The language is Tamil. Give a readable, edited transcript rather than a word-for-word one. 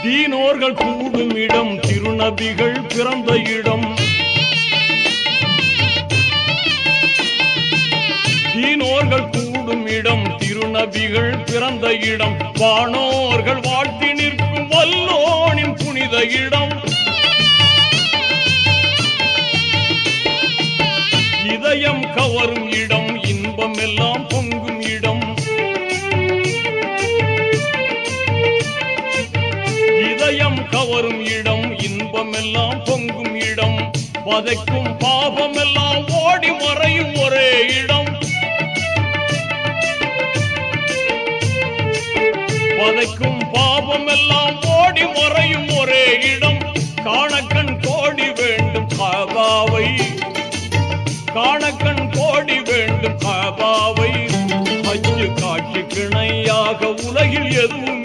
தீனோர்கள் கூடும் இடம் திருநபிகள் பிறந்த இடம் தீனோர்கள் கூடும் இடம் திருநபிகள் பிறந்த இடம் வானோர்கள் வாழ்த்தி நிற்கும் வல்லோனின் புனித இடம் இதயம் கவரும் இடம் இன்பம் எல்லாம் பொங்கும் இடம் இதயம் கவரும் இடம் இன்பம் எல்லாம் பொங்கும் இடம் வதைக்கும் பாவம் எல்லாம் ஓடி மறையும் ஒரே இடம் வதைக்கும் பாவம் எல்லாம் ஓடி மறையும் ஒரே இடம் காணக்கண் கோடி வேண்டும் காபாவை காணக்கண் கோடி வேண்டும் காபாவை அச்சு காட்சி கிணையாக உலகில் எதுவும்